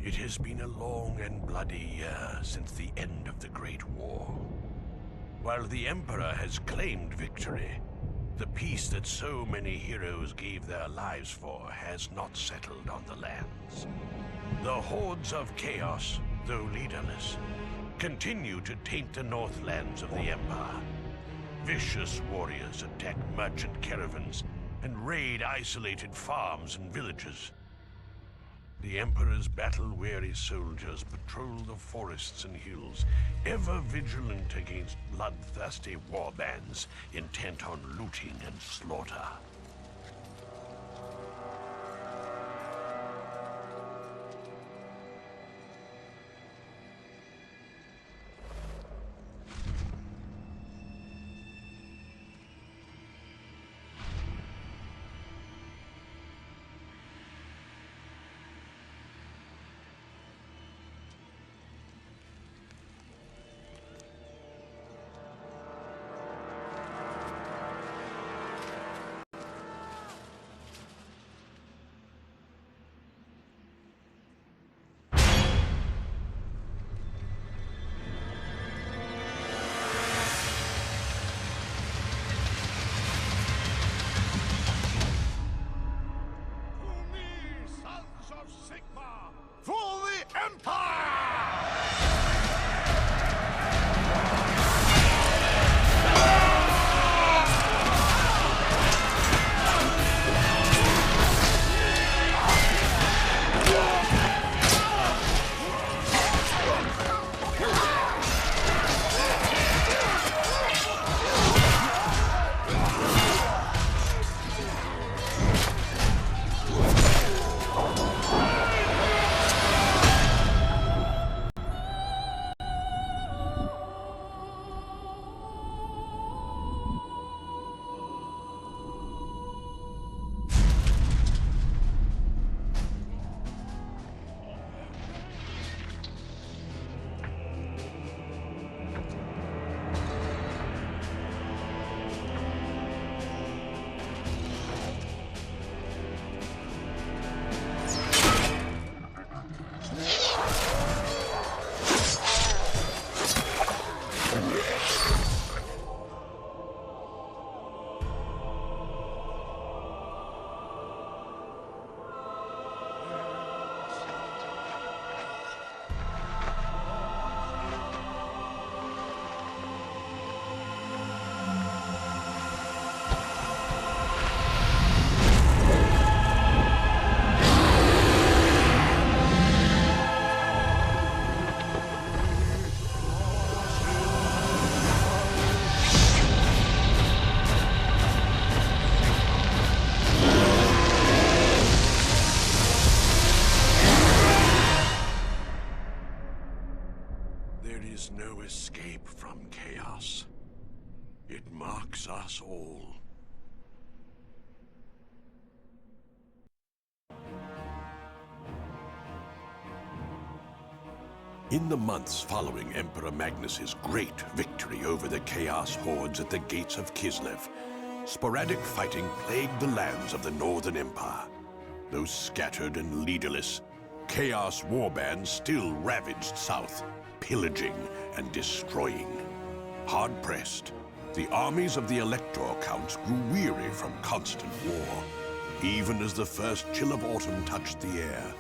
It has been a long and bloody year since the end of the Great War. While the Emperor has claimed victory, the peace that so many heroes gave their lives for has not settled on the lands. The hordes of chaos, though leaderless, continue to taint the northlands of the Empire. Vicious warriors attack merchant caravans and raid isolated farms and villages. The Emperor's battle-weary soldiers patrol the forests and hills, ever vigilant against bloodthirsty warbands intent on looting and slaughter. No escape from chaos. It marks us all. In the months following Emperor Magnus's great victory over the Chaos hordes at the gates of Kislev, sporadic fighting plagued the lands of the Northern Empire. Though scattered and leaderless, Chaos warbands still ravaged south, pillaging and destroying. Hard-pressed, the armies of the Elector counts grew weary from constant war. Even as the first chill of autumn touched the air,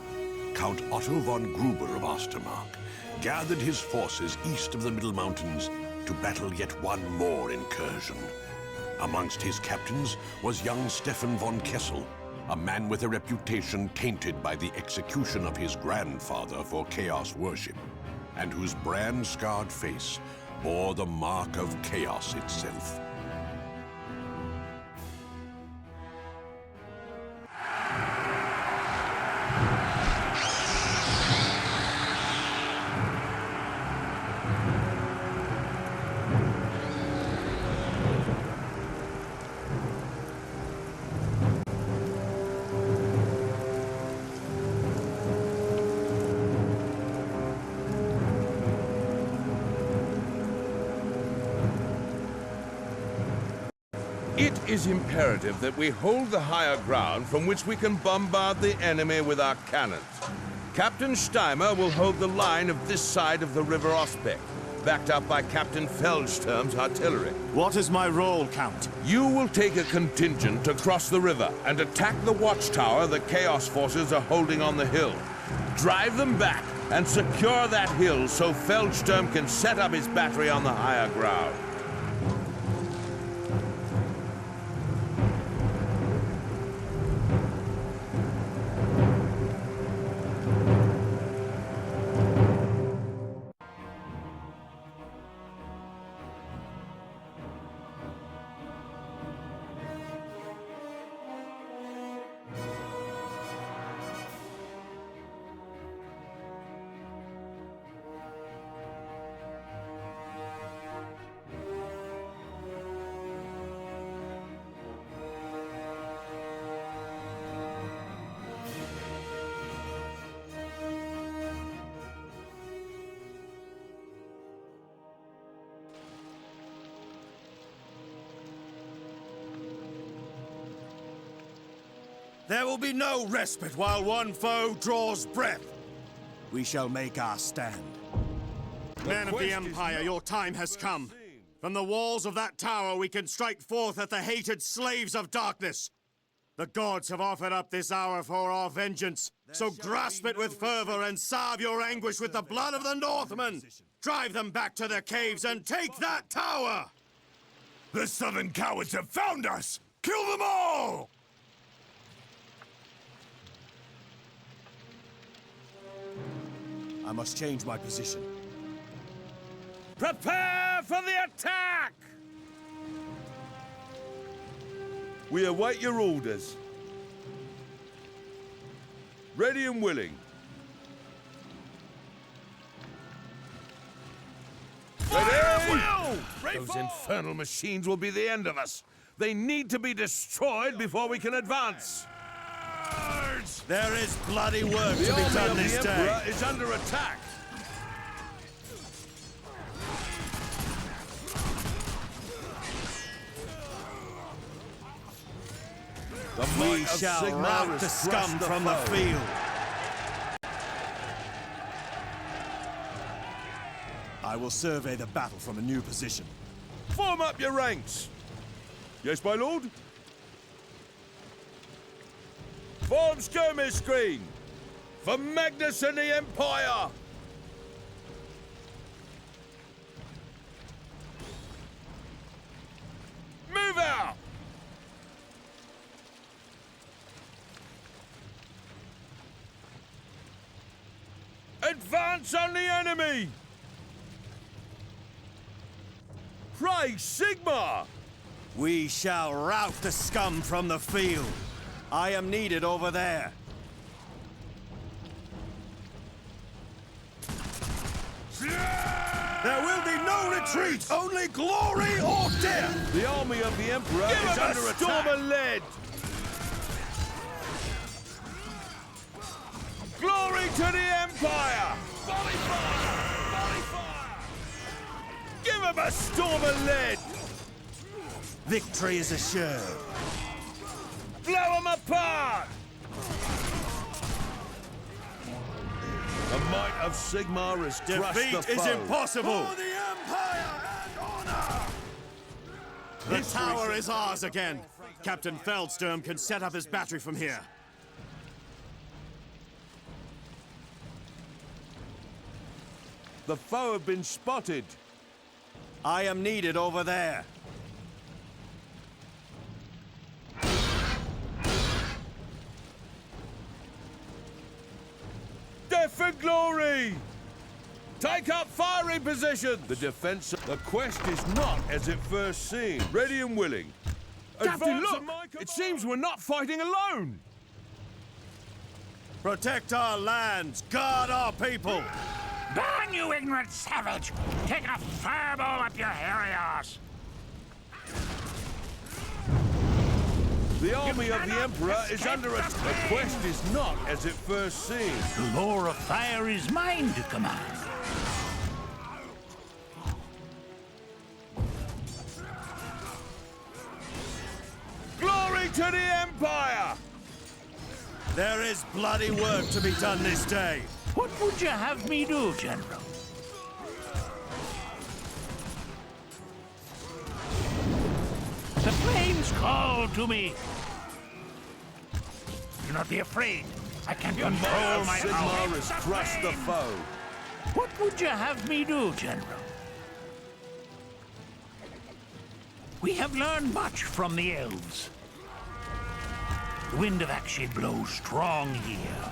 Count Otto von Gruber of Ostermark gathered his forces east of the Middle Mountains to battle yet one more incursion. Amongst his captains was young Stefan von Kessel, a man with a reputation tainted by the execution of his grandfather for chaos worship, and whose brand-scarred face bore the mark of chaos itself. It is imperative that we hold the higher ground from which we can bombard the enemy with our cannons. Captain Steimer will hold the line of this side of the River Ostermark, backed up by Captain Feldsturm's artillery. What is my role, Count? You will take a contingent across the river and attack the watchtower the Chaos forces are holding on the hill. Drive them back and secure that hill so Feldsturm can set up his battery on the higher ground. There will be no respite while one foe draws breath. We shall make our stand. Men of the Empire, your time has come. From the walls of that tower we can strike forth at the hated slaves of darkness. The gods have offered up this hour for our vengeance, so grasp it with fervor and salve your anguish with the blood of the Northmen! Drive them back to their caves and take that tower! The southern cowards have found us! Kill them all! I must change my position. Prepare for the attack! We await your orders. Ready and willing. Ready? Those infernal machines will be the end of us. They need to be destroyed before we can advance. There is bloody work to be done this day. The Emperor is under attack. We shall rout the scum from the field. I will survey the battle from a new position. Form up your ranks. Yes, my lord. Form skirmish screen for Magnus and the Empire. Move out. Advance on the enemy! Pray, Sigmar! We shall rout the scum from the field. I am needed over there. There will be no retreat, only glory or death! The army of the Emperor is under attack! Storm of lead! Glory to the Empire! Volley fire! Volley fire! Give him a storm of lead! Victory is assured. Blow them apart! The might of Sigmar is crushed the foe. Defeat is impossible! For the Empire and honor! The tower is ours again. Captain Feldsturm can set up his battery from here. The foe have been spotted. I am needed over there. Death for glory! Take up firing position! The defense... The quest is not as it first seemed. Ready and willing. Captain, look! It seems we're not fighting alone! Protect our lands, guard our people! Burn, you ignorant savage! Take a fireball up your hairy arse! The army of the Emperor is under attack. The quest is not as it first seemed. The law of fire is mine to command. Glory to the Empire! There is bloody work to be done this day. What would you have me do, General? The flames call to me. Do not be afraid. I can control my Sigmar own. has crushed the foe. What would you have me do, General? We have learned much from the elves. The wind of action blows strong here.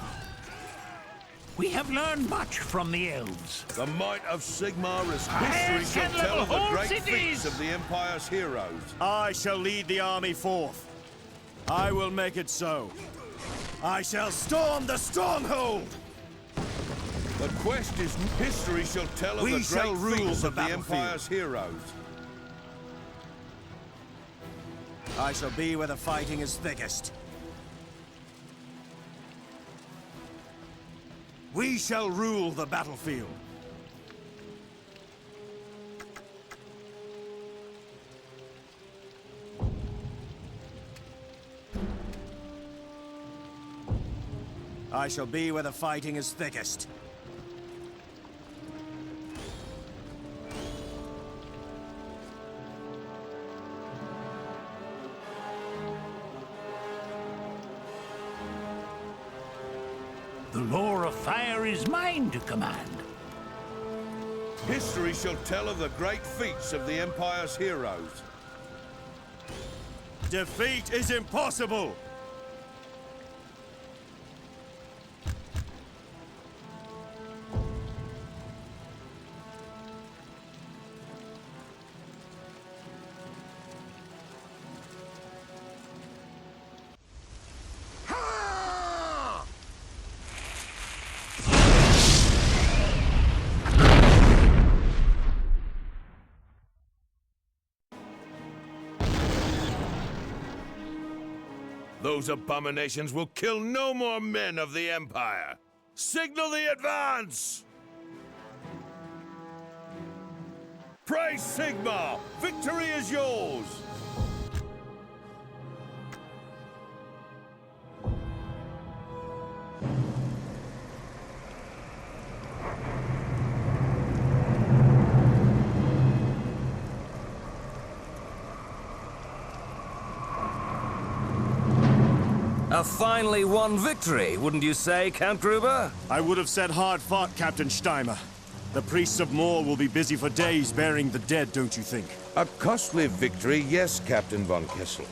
We have learned much from the elves. The might of Sigmar is history shall tell of the great feats of the Empire's heroes. I shall lead the army forth. I will make it so. I shall storm the Stronghold! The quest is history shall tell of We the shall great rule feats the of the battlefield. Empire's heroes. I shall be where the fighting is thickest. We shall rule the battlefield. I shall be where the fighting is thickest. The lore of fire is mine to command. History shall tell of the great feats of the Empire's heroes. Defeat is impossible! Those abominations will kill no more men of the Empire. Signal the advance! Praise Sigmar! Victory is yours! A finely won victory, wouldn't you say, Count Gruber? I would have said hard fought, Captain Steimer. The priests of Moor will be busy for days burying the dead, don't you think? A costly victory, yes, Captain von Kessel,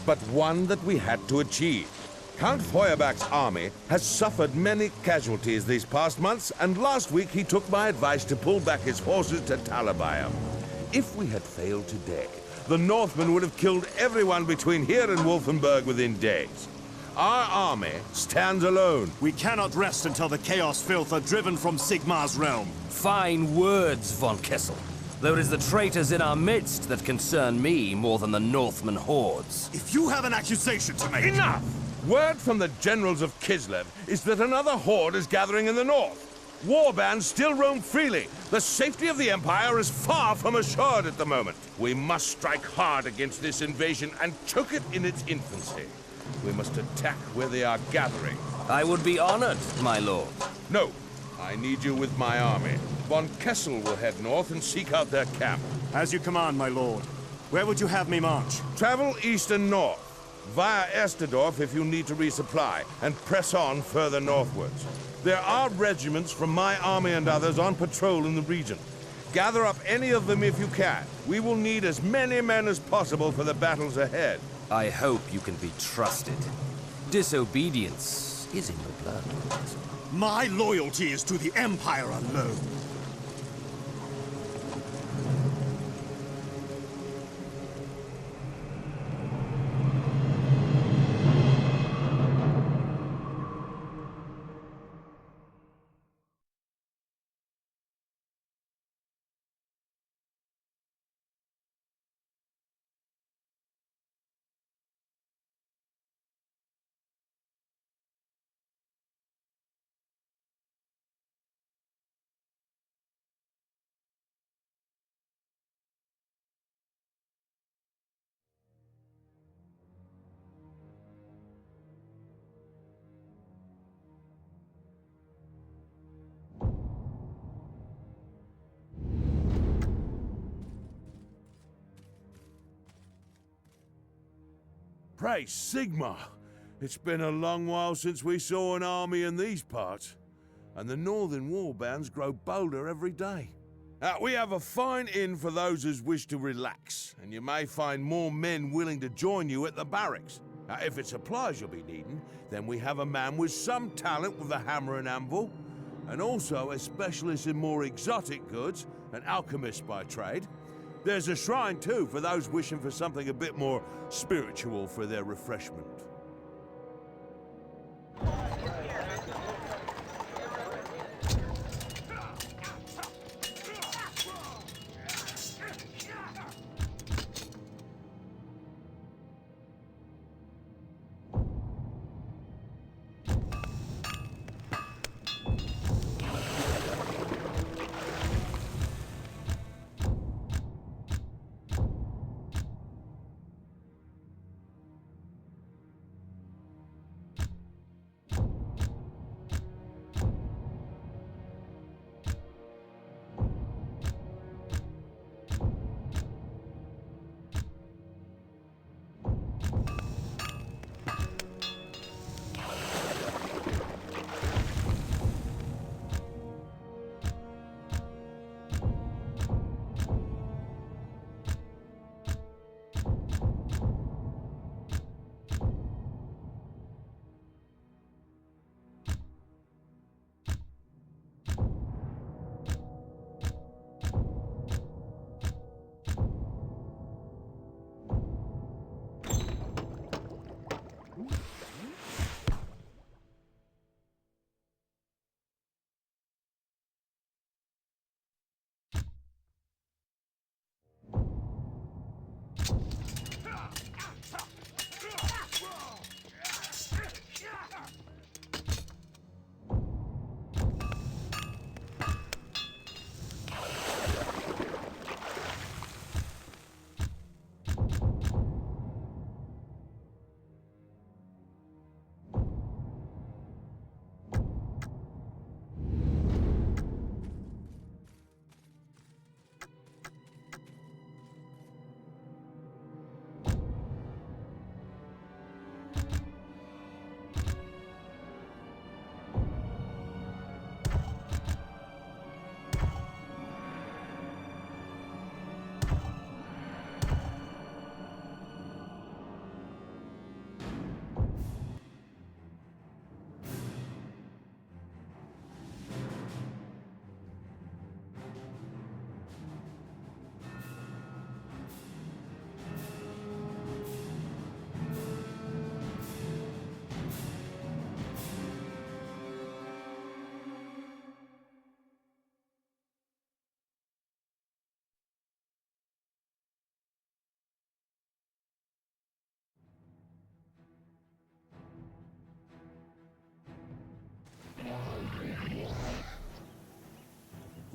but one that we had to achieve. Count Feuerbach's army has suffered many casualties these past months, and last week he took my advice to pull back his forces to Talabayam. If we had failed today, the Northmen would have killed everyone between here and Wolfenburg within days. Our army stands alone. We cannot rest until the Chaos Filth are driven from Sigmar's realm. Fine words, von Kessel. Though it is the traitors in our midst that concern me more than the Northman hordes. If you have an accusation to make... Enough! Word from the generals of Kislev is that another horde is gathering in the north. War bands still roam freely. The safety of the Empire is far from assured at the moment. We must strike hard against this invasion and choke it in its infancy. We must attack where they are gathering. I would be honored, my lord. No, I need you with my army. Von Kessel will head north and seek out their camp. As you command, my lord. Where would you have me march? Travel east and north, via Esterdorf if you need to resupply, and press on further northwards. There are regiments from my army and others on patrol in the region. Gather up any of them if you can. We will need as many men as possible for the battles ahead. I hope you can be trusted. Disobedience is in your blood. My loyalty is to the Empire alone. Praise Sigmar! It's been a long while since we saw an army in these parts, and the northern warbands grow bolder every day. We have a fine inn for those who wish to relax, and you may find more men willing to join you at the barracks. If it's supplies you'll be needing, then we have a man with some talent with a hammer and anvil, and also a specialist in more exotic goods, an alchemist by trade. There's a shrine too for those wishing for something a bit more spiritual for their refreshment.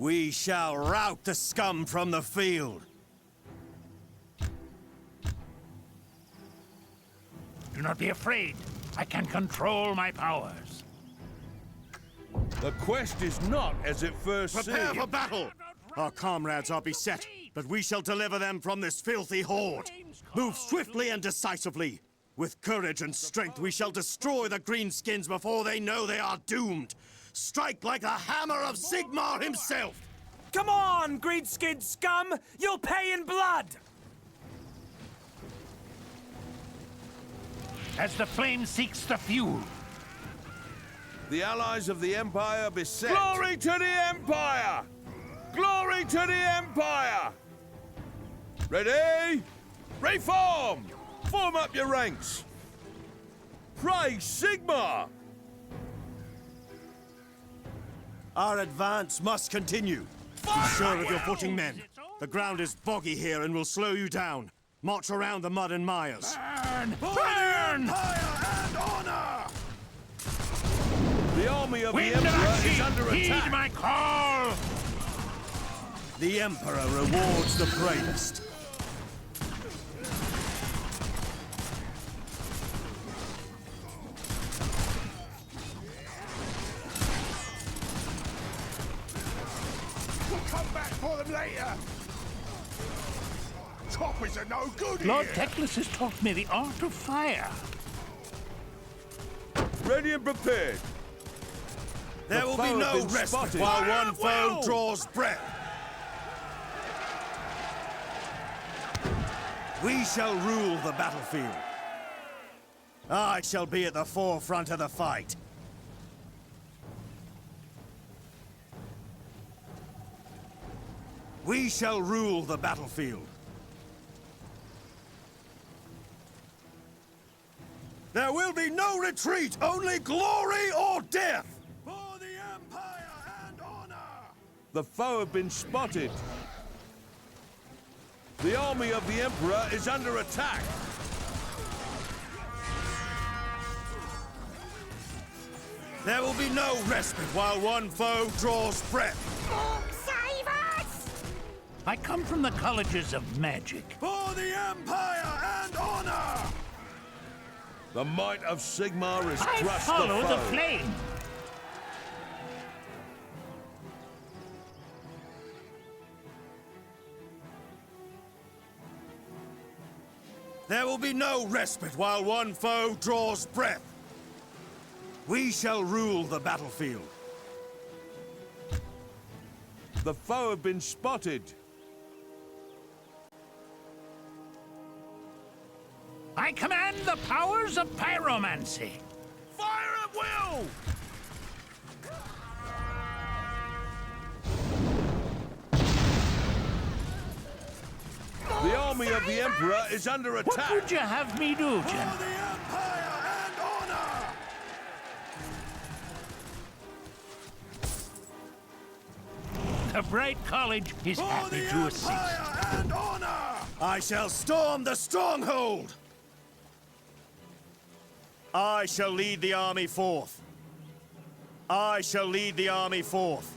We shall rout the scum from the field. Do not be afraid. I can control my powers. The quest is not as it first Prepare seemed. for battle! Our comrades are beset, but we shall deliver them from this filthy horde. Move swiftly and decisively. With courage and strength, we shall destroy the greenskins before they know they are doomed. Strike like the hammer of Sigmar himself! Come on, greenskin scum! You'll pay in blood! As the flame seeks the fuel. The allies of the Empire beset. Glory to the Empire! Glory to the Empire! Ready? Reform! Form up your ranks! Praise Sigmar! Our advance must continue. Be sure of your footing, men. The ground is boggy here and will slow you down. March around the mud and mires. Burn! Burn! And honor! The army of Wind the of Emperor is Action, under heed attack! my call! The Emperor rewards the bravest. We'll come back for them later! Coppers are no good Lord here! Teclis has taught me the art of fire. Ready and prepared. There will be foe no have been respite spotted. while Fire one at foe will! draws breath. We shall rule the battlefield. I shall be at the forefront of the fight. We shall rule the battlefield. There will be no retreat, only glory or death! For the Empire and honor! The foe have been spotted. The army of the Emperor is under attack. There will be no respite while one foe draws breath. Save us! I come from the colleges of magic. For the Empire and honor! The might of Sigmar has I crushed follow the the foe. flame. There will be no respite while one foe draws breath. We shall rule the battlefield. The foe have been spotted. I command the powers of pyromancy. Fire at will! The army of the Emperor is under What attack. would you have me do, For Jim? the Empire and honor! The Bright College is For happy the to assist. Empire and honor! I shall storm the Stronghold! I shall lead the army forth. I shall lead the army forth.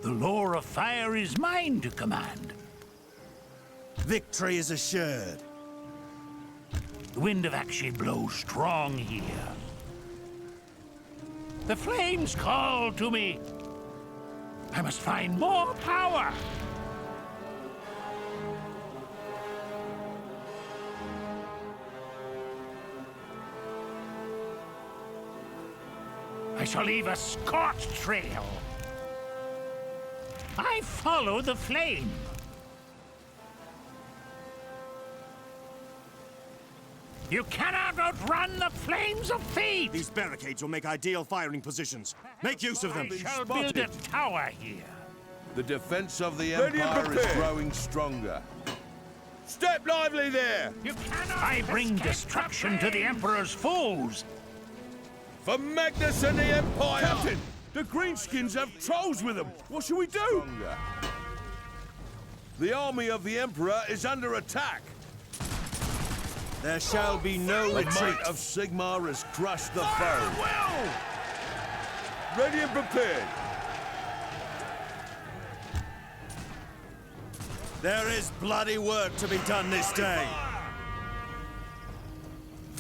The lore of fire is mine to command. Victory is assured. The wind of Akshi blows strong here. The flames call to me. I must find more power. I shall leave a scorched trail. I follow the flame. You cannot outrun the flames of Thebes! These barricades will make ideal firing positions. Make use of them. I shall build a tower here. The defense of the Ready and Empire is prepared. growing stronger. Step lively there! You cannot. I bring destruction to the Emperor's foes. For Magnus and the Empire! Captain, the Greenskins have trolls with them. What shall we do? The army of the Emperor is under attack. There shall be no The retreat. might of Sigmar has crushed the foe. Ready and prepared. There is bloody work to be done this day.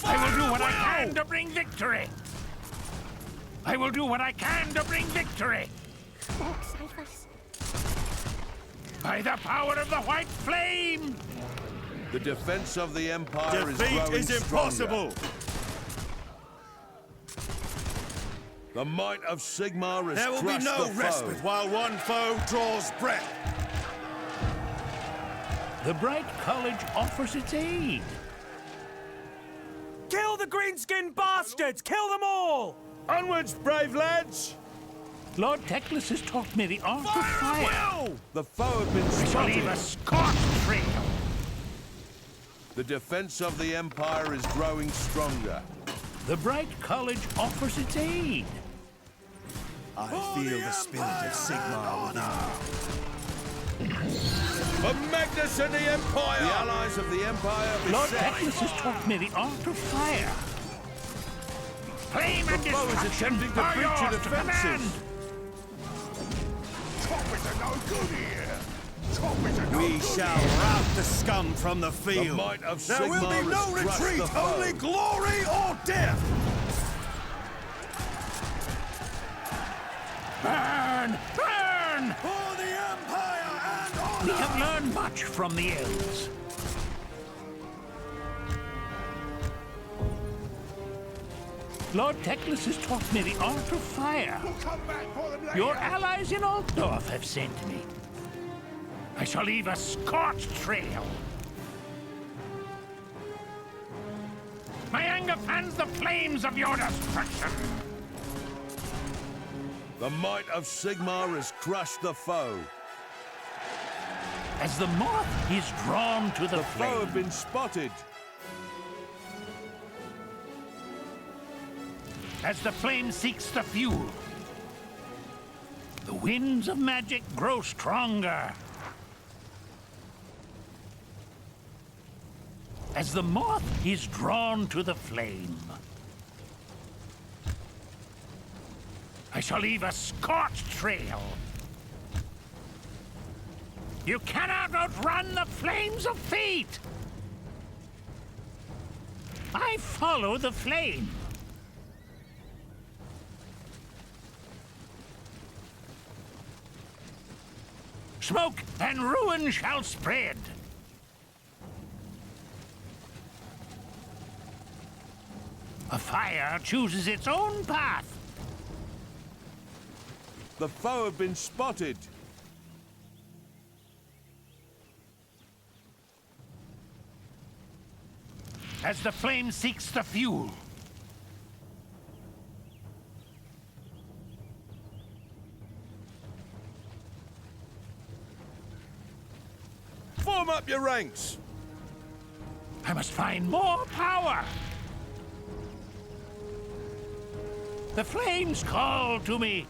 I will do what I can to bring victory. I will do what I can to bring victory. Save us. By the power of the white flame. The defense of the Empire Defeat is growing is impossible. stronger. The might of Sigmar has There will be crushed no the foe. respite while one foe draws breath. The Bright College offers its aid. Kill the greenskin bastards! Kill them all! Onwards, brave lads! Lord Teclis has taught me the art of fire. The foe have been I shall leave a spotted. scorched trail. The defense of the Empire is growing stronger. The Bright College offers its aid. I feel the spirit of Sigmar within me. For Magnus and the Empire! The allies of the Empire Lord beset. Teclis has taught me the art of fire. Flame and The foe is destruction attempting to are breach your yours to command. defenses. Coppers are no good here! Coppers are no We good shall here! rout the scum from the field. might of There will Sigmar be no has crushed retreat, the foe. only glory or death. Burn! Burn! For the Empire and honor! We have learned much from the elves. Lord Teclis has taught me the art of fire. Your allies in Altdorf have sent me. I shall leave a scorched trail. My anger fans the flames of your destruction. The might of Sigmar has crushed the foe. As the moth is drawn to the The flame. foe have been spotted. As the flame seeks the fuel. The winds of magic grow stronger. As the moth is drawn to the flame. I shall leave a scorched trail. You cannot outrun the flames of fate! I follow the flame. Smoke and ruin shall spread. A fire chooses its own path. The foe have been spotted. As the flame seeks the fuel. Form up your ranks. I must find more power. The flames call to me.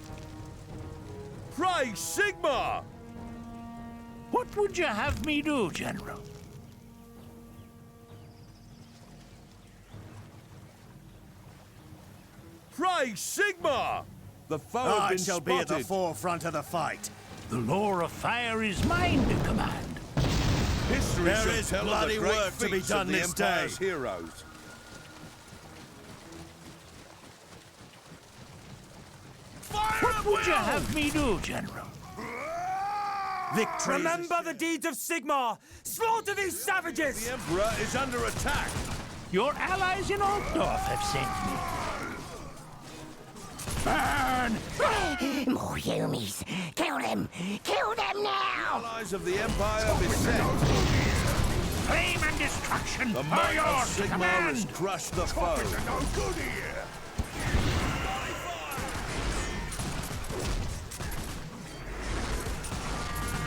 Praise Sigmar! What would you have me do, General? Praise Sigmar! The foe have I been shall spotted. be at the forefront of the fight. The lore of fire is mine to command. History There shall is tell of bloody the great work to be feats done of the this day. Empire's heroes. What would you have me do, General? Victory. Remember the deeds of Sigmar! Slaughter these savages! The Emperor is under attack. Your allies in Altdorf have sent me. Burn! More Yumis! Kill them! Kill them now! Allies of the Empire beset. Flame and destruction The are might of yours to Sigmar has command! crushed the foe. No good here!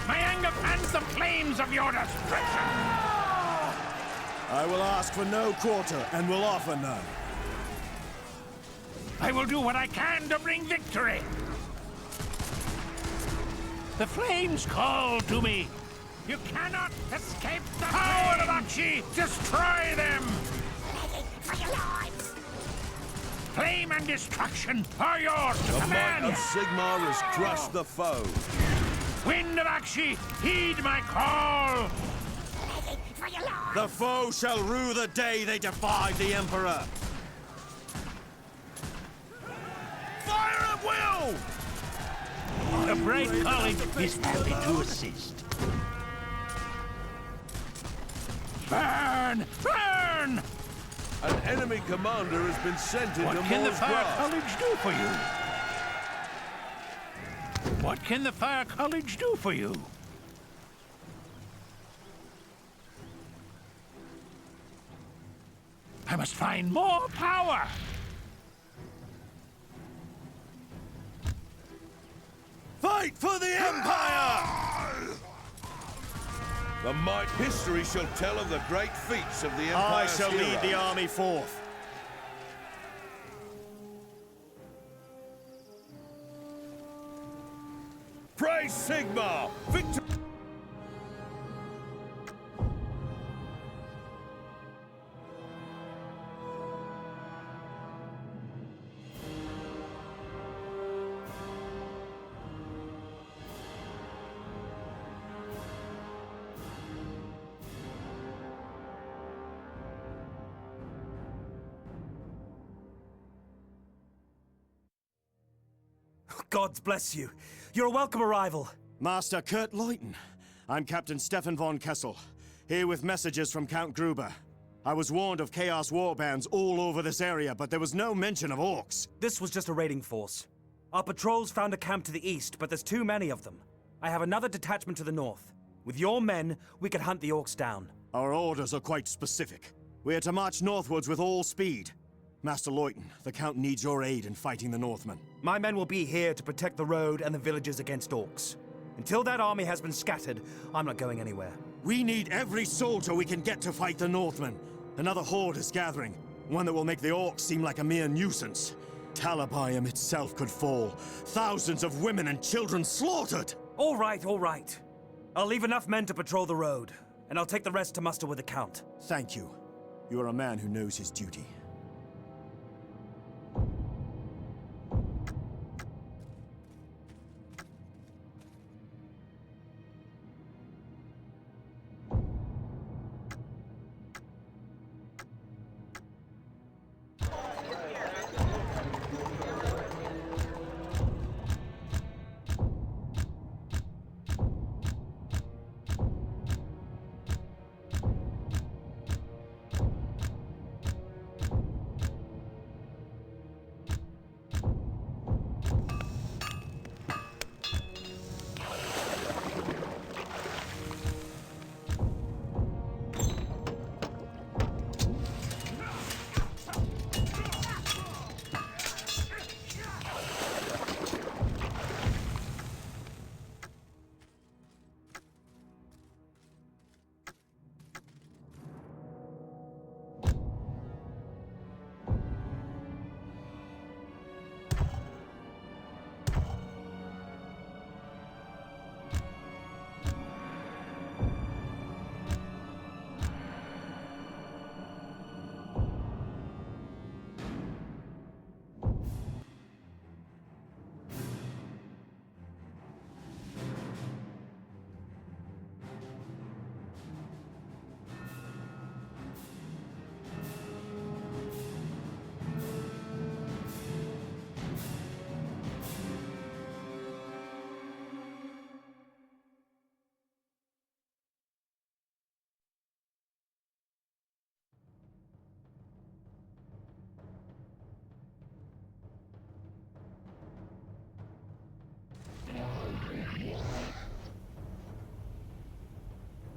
My anger fans the flames of your destruction! I will ask for no quarter and will offer none. I will do what I can to bring victory! The flames call to me! You cannot escape the power of Akshi! Destroy them! For your lives! Flame and destruction are yours to The might command! of Sigmar has crushed the foe. Wind of Akshi, heed my call! For your lives! The foe shall rue the day they defied the Emperor. Fire at will! The Bright College is happy to assist. Burn! Burn! An enemy commander has been sent into What can the Mor's Fire grasp. College do for you? What can the Fire College do for you? I must find more power! Fight for the Empire! The might history shall tell of the great feats of the I Empire's shall lead heroes. the army forth. Praise Sigmar! Victory! gods bless you. You're a welcome arrival. Master Kurt Leuten. I'm Captain Stefan von Kessel, here with messages from Count Gruber. I was warned of Chaos warbands all over this area, but there was no mention of orcs. This was just a raiding force. Our patrols found a camp to the east, but there's too many of them. I have another detachment to the north. With your men, we can hunt the orcs down. Our orders are quite specific. We are to march northwards with all speed. Master Leuten, the Count needs your aid in fighting the Northmen. My men will be here to protect the road and the villages against orcs. Until that army has been scattered, I'm not going anywhere. We need every soldier we can get to fight the Northmen. Another horde is gathering, one that will make the orcs seem like a mere nuisance. Talabayam itself could fall. Thousands of women and children slaughtered! All right, all right. I'll leave enough men to patrol the road, and I'll take the rest to muster with the Count. Thank you. You are a man who knows his duty.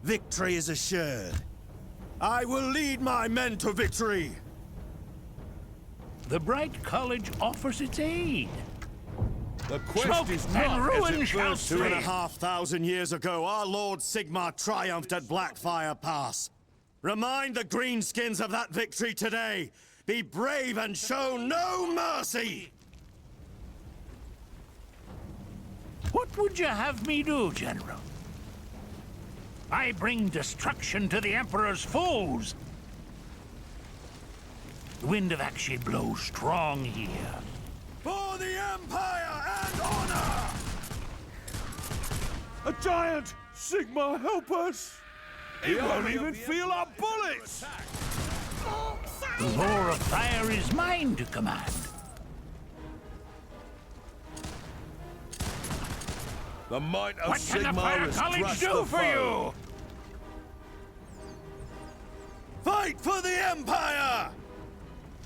Victory is assured. I will lead my men to victory! The Bright College offers its aid. The quest Smoke is and not ruin as it shall first slay. 2,500 years ago, our Lord Sigmar triumphed at Blackfire Pass. Remind the Greenskins of that victory today. Be brave and show no mercy! What would you have me do, General? I bring destruction to the Emperor's foes. The wind of Akshi blows strong here. For the Empire and honor! A giant! Sigmar, help us! He won't even feel our bullets! The roar of fire is mine to command. The might of What can the Sigmar Fire has College crushed do the for foe. you? Fight for the Empire!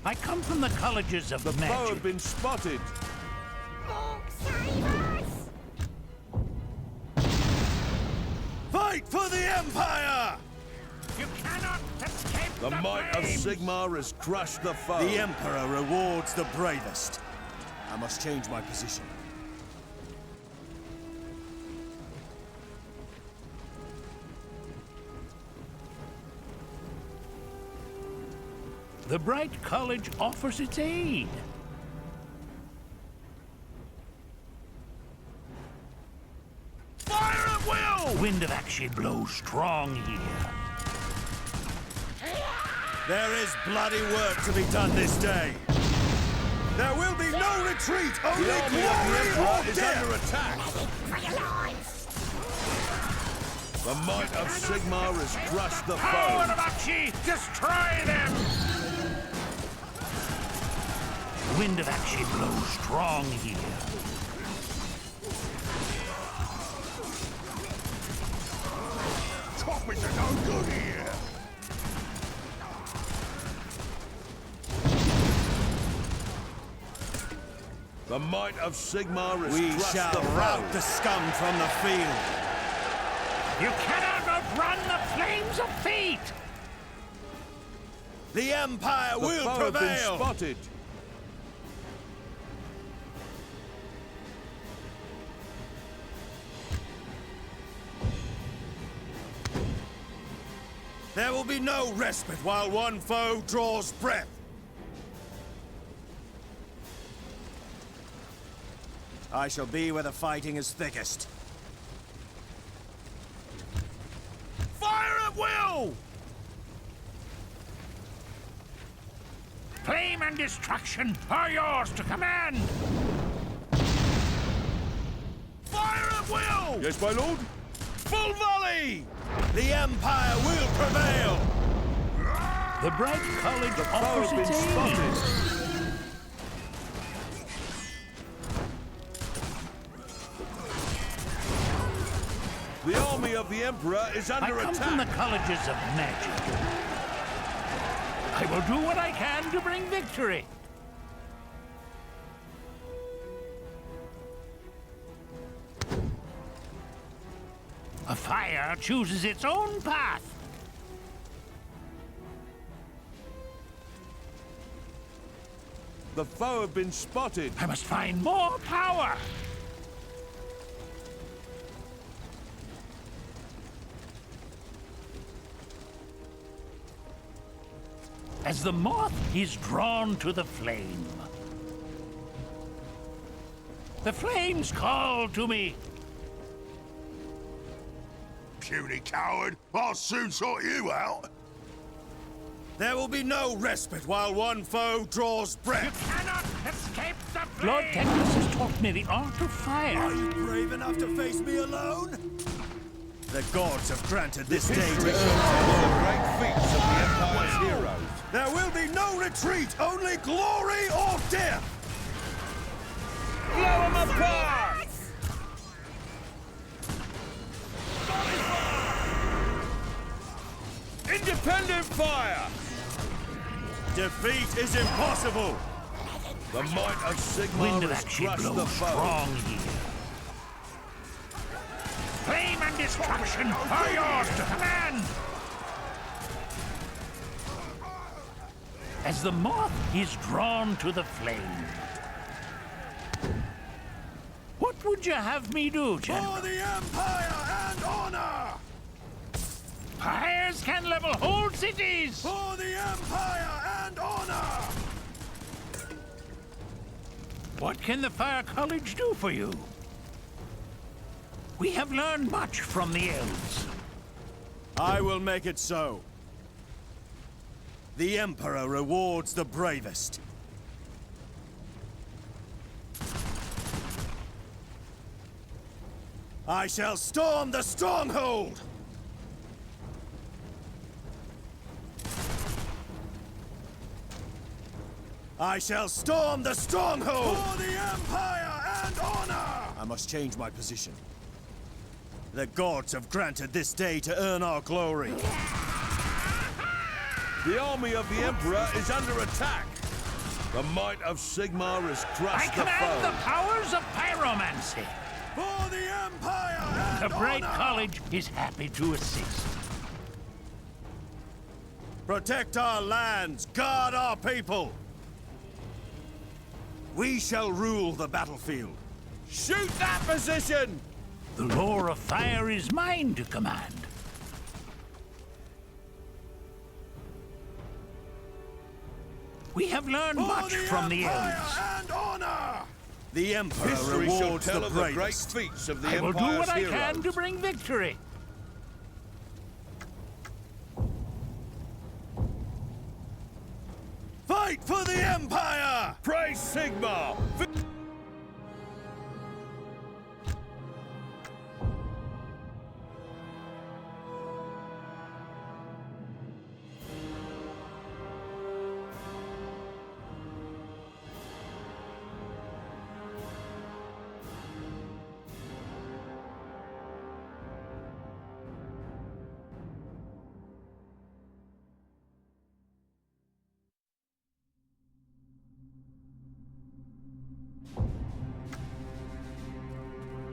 I come from the colleges of The foe magic. have been spotted. Fight for the Empire! You cannot escape The might of flames. Sigmar has crushed the foe. The Emperor rewards the bravest. I must change my position. The Bright College offers its aid. Fire at will! The wind of Akshi blows strong here. There is bloody work to be done this day. There will be no retreat, only The army of glory the or Emperor is death! under attack. For your lives! The might of Sigmar has crushed the Power foe. of Akshi, destroy them! The wind of Akshi blows strong here. coming to no good here! The might of Sigmar is We thrust shall the foe. rout the scum from the field. You cannot outrun the flames of fate! The Empire The will foe have been prevail! spotted. There will be no respite while one foe draws breath. I shall be where the fighting is thickest. Fire at will! Flame and destruction are yours to command! Fire at will! Yes, my lord? Full volley! The Empire will prevail! The Bright College The foe offers have its been aid. spotted. The army of the Emperor is I under come from the attack. colleges of magic. I will do what I can to bring victory. A fire chooses its own path. The foe have been spotted. I must find more power. As the moth is drawn to the flame. The flames call to me. Puny coward! I'll soon sort you out! There will be no respite while one foe draws You breath. cannot escape the flame! Lord Teclis has taught me the art of fire. Are you brave enough to face me alone? The gods have granted this day History to shall tell the great feats of the Empire's heroes. There will be no retreat, only glory or death! Blow them apart! Independent fire! Defeat is impossible! The might of Sigmar Wind of has action crushed the blows foe. strong here. Flame and destruction are yours to command! As the moth is drawn to the flame. What would you have me do, General? For the Empire and honor! Fires can level whole cities! For the Empire and honor! What can the Fire College do for you? We have learned much from the elves. I will make it so. The Emperor rewards the bravest. I shall storm the Stronghold! I shall storm the Stronghold! For the Empire and honor! I must change my position. The gods have granted this day to earn our glory. The army of the Emperor is under attack. The might of Sigmar has I crushed the command the foe. powers of pyromancy. For the Empire and The Bright honor! College is happy to assist. Protect our lands, guard our people. We shall rule the battlefield. Shoot that position! The lore of fire is mine to command. We have learned much from the elves. And honor! The Emperor History shall rewards tell the of the great bravest. feats of the I will Empire's do what I heroes. can to bring victory. Fight for the Empire! Praise Sigmar!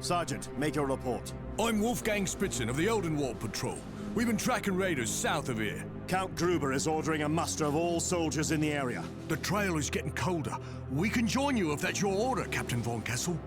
Sergeant, make your report. I'm Wolfgang Spritzen of the Eldenwald Patrol. We've been tracking raiders south of here. Count Gruber is ordering a muster of all soldiers in the area. The trail is getting colder. We can join you if that's your order, Captain Von Kessel.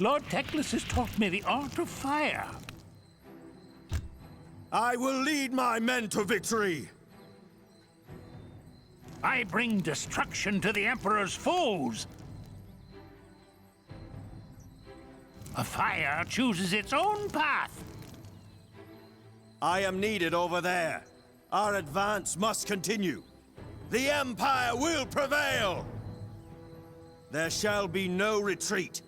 Lord Teclis has taught me the art of fire. I will lead my men to victory! I bring destruction to the Emperor's foes. A fire chooses its own path. I am needed over there. Our advance must continue. The Empire will prevail! There shall be no retreat.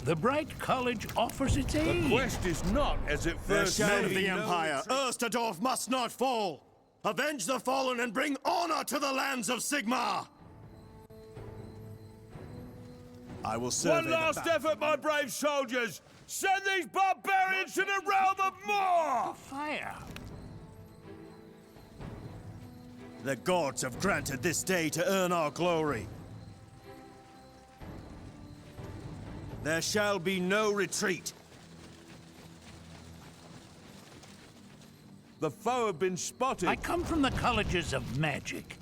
The Bright College offers its aid. The quest is not as it first Men of may. the Empire, Oesterdorf must not fall! Avenge the fallen and bring honor to the lands of Sigmar! I will serve One last effort, my brave soldiers! Send these barbarians to the realm of Moor! Fire. The gods have granted this day to earn our glory. There shall be no retreat. The foe have been spotted. I come from the colleges of magic.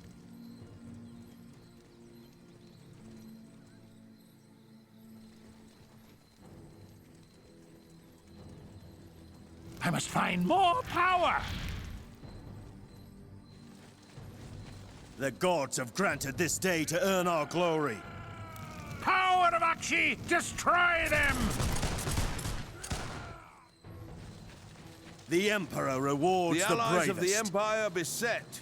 I must find more power. The gods have granted this day to earn our glory. Power of Akshi, destroy them! The Emperor rewards the the allies bravest. of the Empire beset.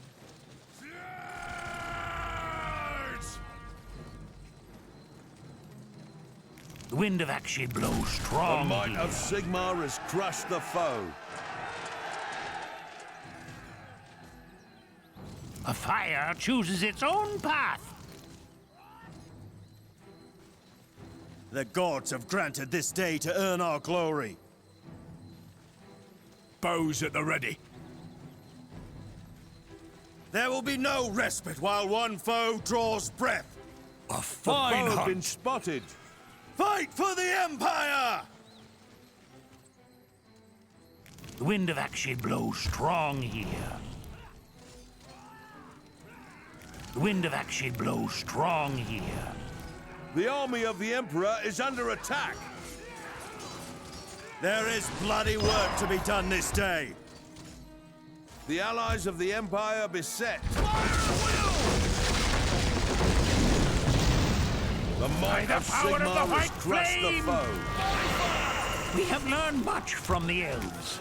The wind of Akshi blows The strong might here. of Sigmar has crushed the foe. A fire chooses its own path. The gods have granted this day to earn our glory. Bows at the ready. There will be no respite while one foe draws breath. A fine Foe have hunt. been spotted. Fight for the Empire! The wind of Akshi blows strong here. The wind of Akshi blows strong here. The army of the Emperor is under attack. There is bloody work to be done this day. The allies of the Empire beset. The might the of power of the Sigmar has white crushed flame! the foe. We have learned much from the elves.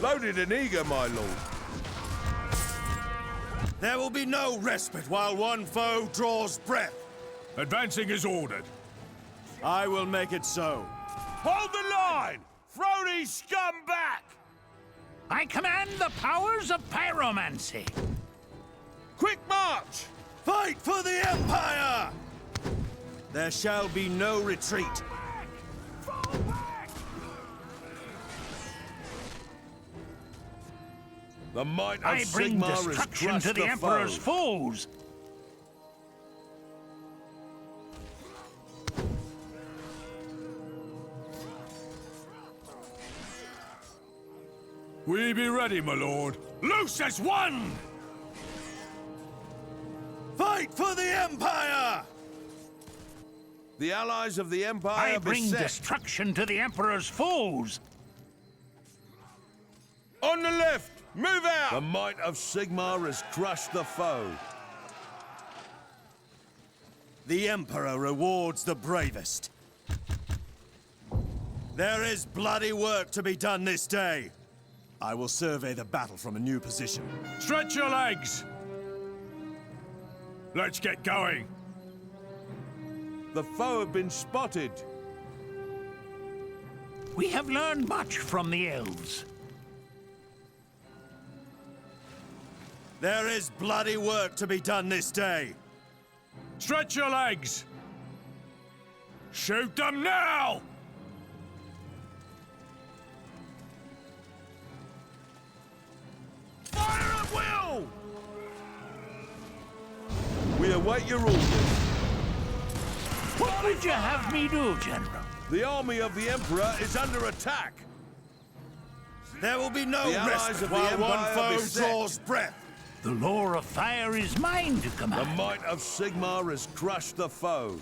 Loaded and eager, my lord. There will be no respite while one foe draws breath. Advancing is ordered. I will make it so. Hold the line! Throw these scum back! I command the powers of pyromancy. Quick march! Fight for the Empire! There shall be no retreat. Fall back! The might of I bring Sigmar has destruction crushed to the Emperor's foe. foes. We be ready, my lord. Loose as one! Fight for the Empire! The allies of the Empire I bring beset. destruction to the Emperor's foes. On the left! Move out! The might of Sigmar has crushed the foe. The Emperor rewards the bravest. There is bloody work to be done this day. I will survey the battle from a new position. Stretch your legs! Let's get going. The foe have been spotted. We have learned much from the elves. There is bloody work to be done this day. Stretch your legs! Shoot them now! Fire at will! We await your orders. What would you have me do, General? The army of the Emperor is under attack. There will be no The allies respite of the while one Empire foe beset. draws breath. The lore of fire is mine to The command. might of Sigmar has crushed the foe.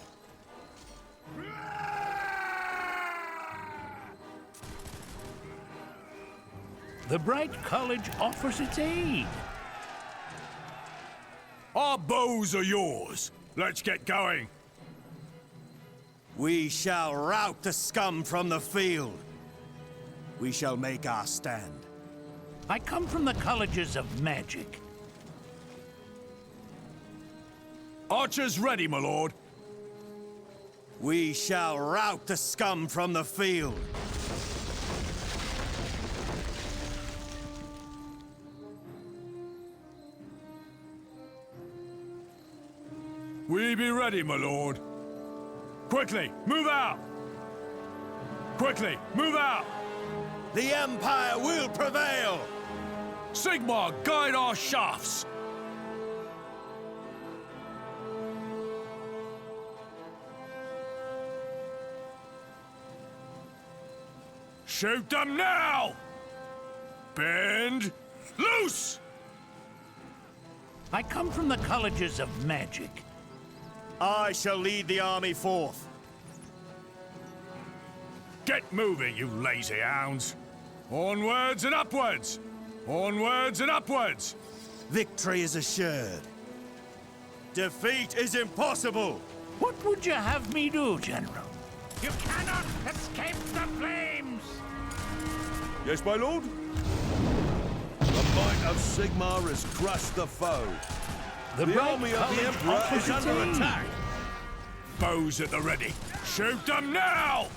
The Bright College offers its aid. Our bows are yours. Let's get going. We shall rout the scum from the field. We shall make our stand. I come from the colleges of magic. Archers ready, my lord. We shall rout the scum from the field. We be ready, my lord. Quickly, move out! Quickly, move out! The Empire will prevail! Sigmar, guide our shafts! Shoot them now! Bend! Loose! I come from the colleges of magic. I shall lead the army forth. Get moving, you lazy hounds! Onwards and upwards! Onwards and upwards! Victory is assured. Defeat is impossible! What would you have me do, General? You cannot escape the flames! Yes, my lord? The might of Sigmar has crushed the foe. The Bright army of the College Emperor offers is its under aid. attack. Bows at the ready. Shoot them now!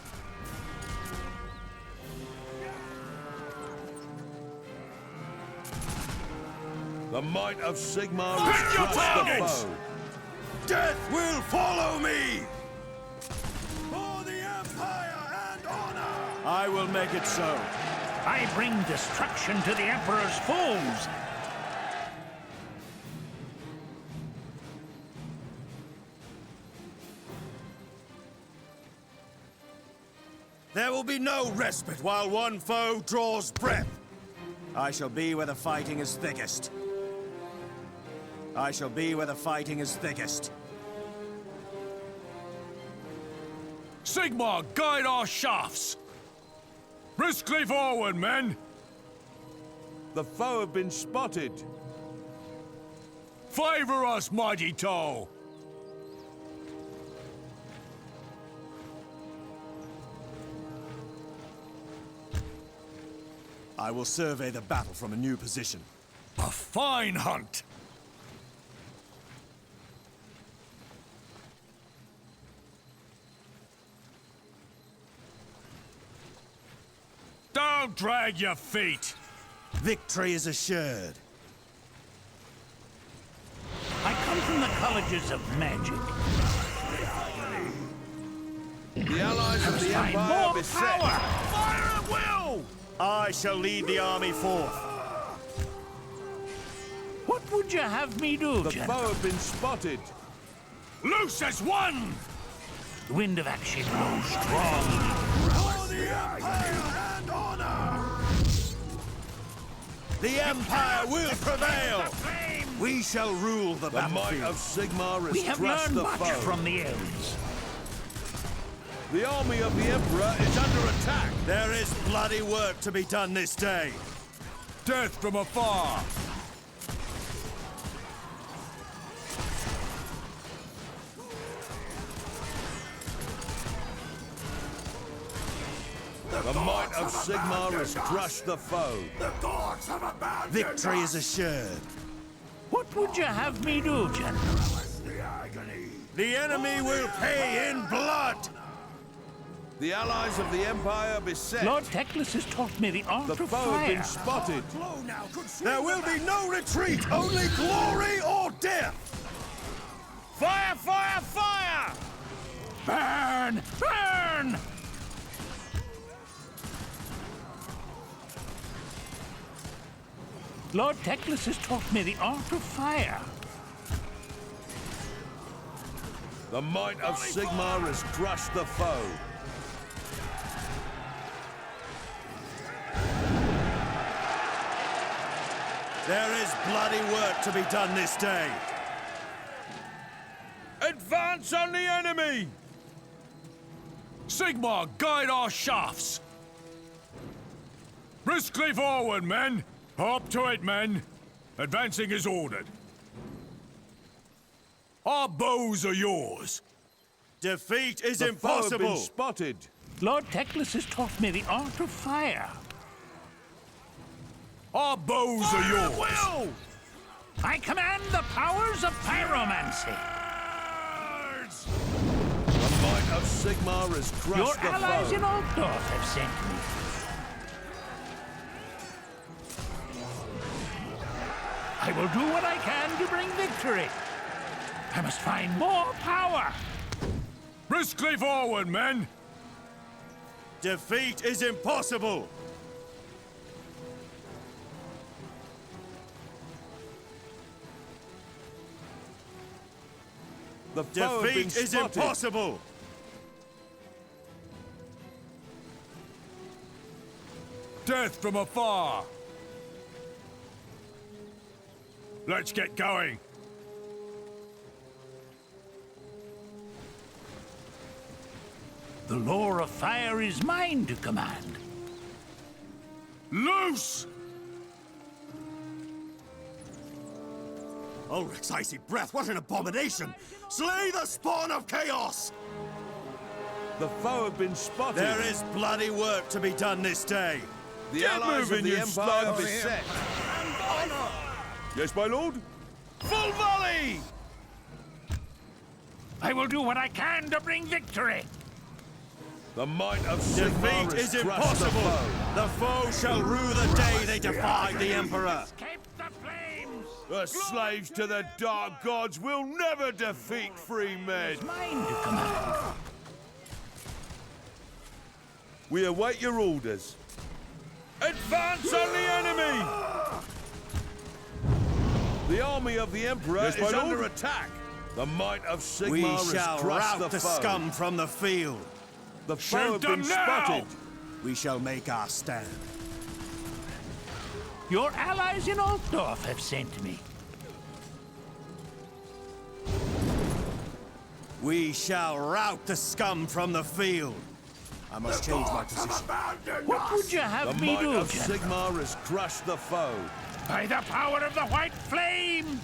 The might of Sigmar Pick has your crushed the targets! foe. Death will follow me! For the Empire and honor! I will make it so. I bring destruction to the Emperor's foes! There will be no respite while one foe draws breath. I shall be where the fighting is thickest. I shall be where the fighting is thickest. Sigmar, guide our shafts! Briskly forward, men! The foe have been spotted. Favor us, mighty Toll! I will survey the battle from a new position. A fine hunt! Don't drag your feet! Victory is assured. I come from the colleges of magic. The allies of the Find Empire more beset. power! Fire at will! I shall lead the army forth. What would you have me do, The General? foe have been spotted. Loose as one! The wind of action blows strong. For the Empire and honor! The Empire will prevail! We shall rule the The might battlefield. of Sigmar We has have crushed learned the much foe. from the elves. The army of the Emperor is under attack. There is bloody work to be done this day. Death from afar! The might of Sigmar has crushed the foe. Victory is assured. What would you have me do, General? The enemy will pay in blood! The allies of the Empire beset. Lord Teclis has taught me the art The of foe have fire. been spotted. There will be no retreat, only glory or death! Fire, fire, fire! Burn! Burn! Lord Teclis has taught me the art of fire. The might of Sigmar has crushed the foe. There is bloody work to be done this day. Advance on the enemy! Sigmar, guide our shafts! Briskly forward, men! Up to it, men! Advancing is ordered. Our bows are yours. Defeat is The foe have been impossible. spotted. Lord Teclis has taught me the art of fire. Our bows are yours. Will! I command the powers of pyromancy. The might of Sigmar has crushed Your the allies foe. in Altdorf have sent me. I will do what I can to bring victory. I must find more power. Briskly forward, men! Defeat is impossible. The foe have been Defeat is spotted. impossible. Death from afar! Let's get going! The lore of fire is mine to command. Loose! Ulrich's icy breath, what an abomination! Slay the spawn of chaos! The foe have been spotted. There is bloody work to be done this day. The Get allies moving, of the you Empire slugs. beset. Yes, my lord. Full volley! I will do what I can to bring victory. The might of Sigmar Defeat has is crushed the impossible. foe. The foe shall rue the day they defied the Emperor. Escape the flames. The slaves to the dark gods will never defeat free men. It's mine to command. We await your orders. Advance on the enemy! The army of the Emperor is under attack. The might of Sigmar We has shall crushed rout the foe. scum from the field. The foe Shoot have been them now! spotted. We shall make our stand. Your allies in Altdorf have sent me. We shall rout the scum from the field. I must change my position. What would you have The me might do, of General? Sigmar has crushed the foe. By the power of the white flame!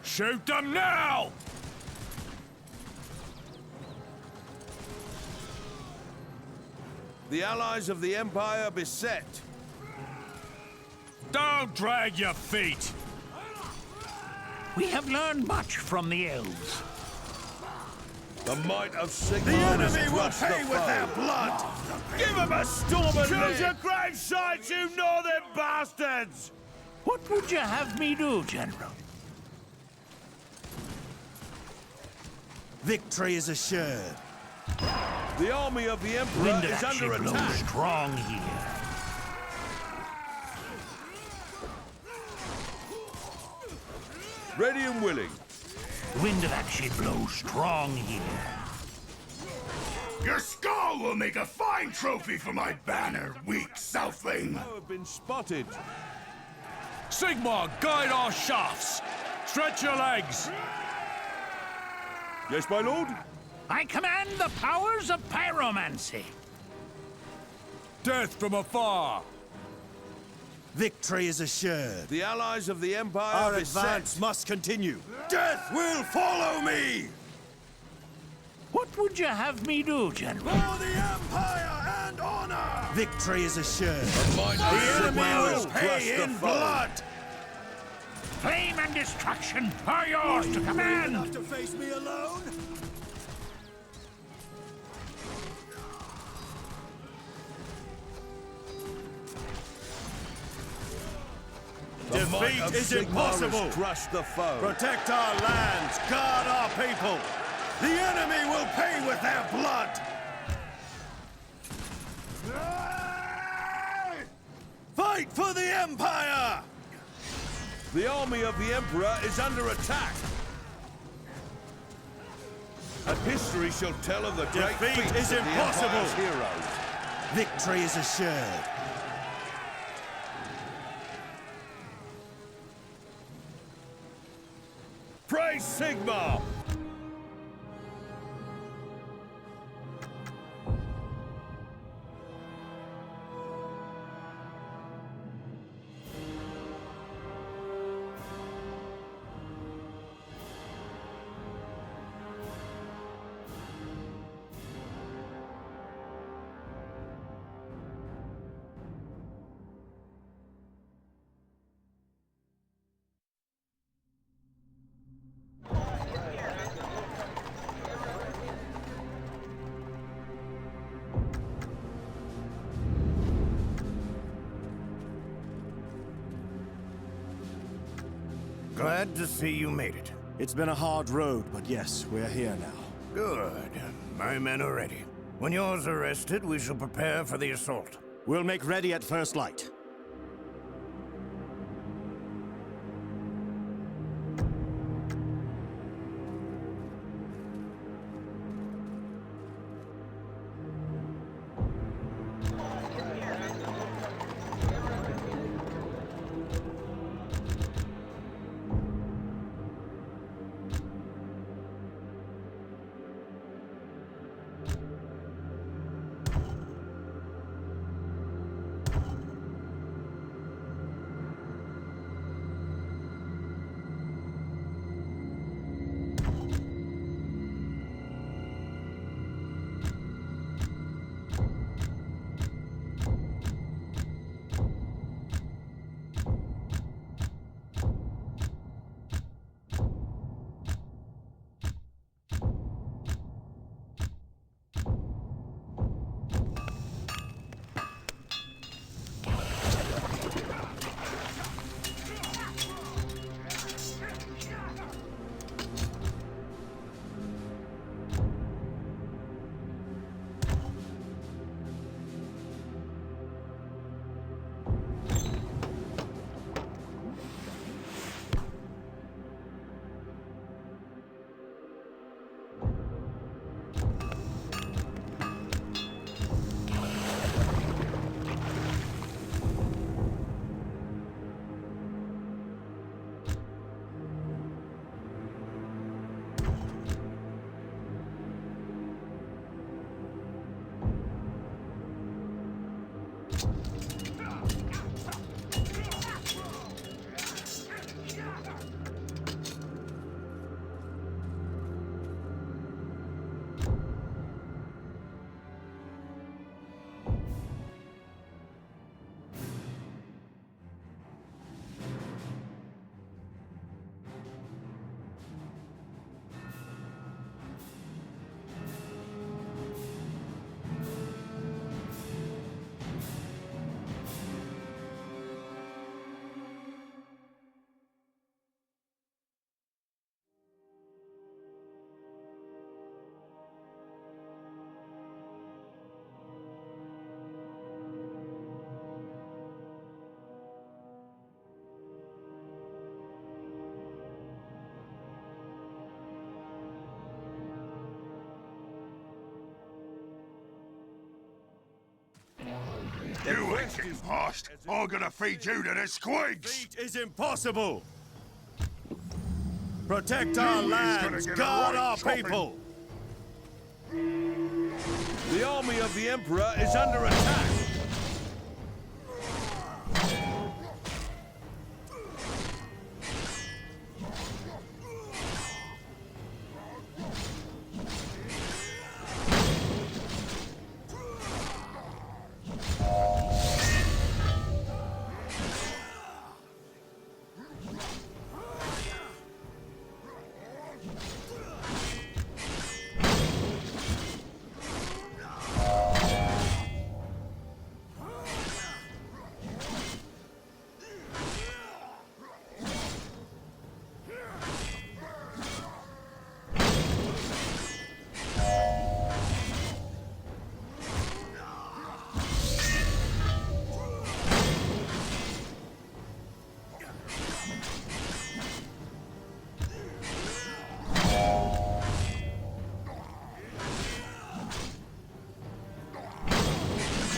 Shoot them now! The allies of the Empire beset. Don't drag your feet! We have learned much from the elves. The might of Sigmar The enemy will crushed pay the with foe. their blood! Give him a storm and Choose your grave sites, you northern bastards! What would you have me do, General? Victory is assured. The army of the Emperor Wind of is action under blows attack. strong here. Ready and willing. Wind of action blows strong here. Your skull will make a fine trophy for my banner, weak southling! I have been spotted. Sigmar, guide our shafts! Stretch your legs! Yes, my lord? I command the powers of pyromancy. Death from afar! Victory is assured. The allies of the Empire Our beset. advance must continue. Death will follow me! What would you have me do, General? For the Empire and honor! Victory is assured. Might The of enemy Sigmar will has crushed pay the in foe. blood! Flame and destruction are yours to command! Enough to face me alone? The might Defeat of is Sigmar impossible! has crushed the foe. Protect our lands, guard our people! The enemy will pay with their blood! Fight for the Empire! The army of the Emperor is under attack. And history shall tell of the great Defeat feats is of the impossible. Empire's heroes. Victory is assured. Praise Sigmar! Glad to see you made it. It's been a hard road, but yes, we're here now. Good. My men are ready. When yours are rested, we shall prepare for the assault. We'll make ready at first light. You ain't getting past. I'm gonna feed you to the squigs. Defeat is impossible. Protect our lands, guard our people. The army of the Emperor is under attack.